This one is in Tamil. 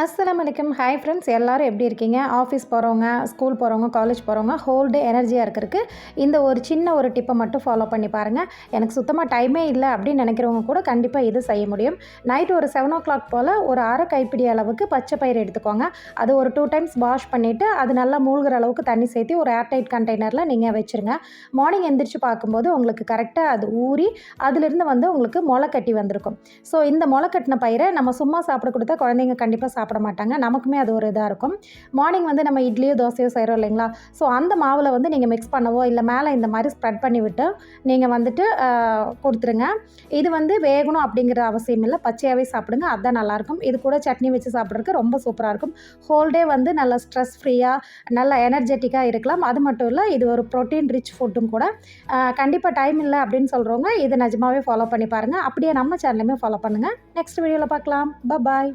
அஸ்ஸலாமு அலைக்கும். ஹாய் ஃப்ரெண்ட்ஸ், எல்லோரும் எப்படி இருக்கீங்க? ஆஃபீஸ் போகிறவங்க, ஸ்கூல் போகிறவங்க, காலேஜ் போகிறவங்க ஹோல் டே எனர்ஜியாக இருக்கிறதுக்கு இந்த ஒரு சின்ன ஒரு டிப்பை மட்டும் ஃபாலோ பண்ணி பாருங்கள். எனக்கு சுத்தமாக டைமே இல்லை அப்படின்னு நினைக்கிறவங்க கூட கண்டிப்பாக இது செய்ய முடியும். நைட்டு ஒரு 7 o'clock போல் ஒரு அரை கைப்பிடி அளவுக்கு பச்சை பயிறு எடுத்துக்கோங்க. அது ஒரு 2 times வாஷ் பண்ணிவிட்டு அது நல்லா மூழ்கிற அளவுக்கு தண்ணி சேர்த்து ஒரு ஏர்டைட் கண்டெய்னரில் நீங்கள் வச்சுருங்க. மார்னிங் எந்திரிச்சு பார்க்கும்போது உங்களுக்கு கரெக்டாக அது ஊறி அதிலிருந்து உங்களுக்கு முளை கட்டி வந்திருக்கும். ஸோ இந்த முளை கட்டின பயிரை நம்ம சும்மா சாப்பிட கொடுத்தா குழந்தைங்க கண்டிப்பாக சாப்பிட மாட்டாங்க. நமக்குமே அது ஒரு இதாக இருக்கும். மார்னிங் நம்ம இட்லியோ தோசையோ செய்கிறோம் இல்லைங்களா? ஸோ அந்த மாவில் நீங்கள் மிக்ஸ் பண்ணவோ இல்லை மேலே இந்த மாதிரி ஸ்ப்ரெட் பண்ணி விட்டு நீங்கள் கொடுத்துருங்க. இது வேகணும் அப்படிங்கிற அவசியம் இல்லை, பச்சையாகவே சாப்பிடுங்க, அதுதான் நல்லாயிருக்கும். இது கூட சட்னி வச்சு சாப்பிட்றதுக்கு ரொம்ப சூப்பராக இருக்கும். ஹோல் டே நல்லா ஸ்ட்ரெஸ் ஃப்ரீயாக நல்லா எனர்ஜெட்டிக்காக இருக்கலாம். அது மட்டும் இல்லை, இது ஒரு ப்ரோட்டீன் ரிச் ஃபுட்டும் கூட. கண்டிப்பாக டைம் இல்லை அப்படின்னு சொல்கிறவங்க இதை நிஜமாகவே ஃபாலோ பண்ணி பாருங்கள். அப்படியே நம்ம சேனலுமே ஃபாலோ பண்ணுங்கள். நெக்ஸ்ட் வீடியோவில் பார்க்கலாம். பாய்.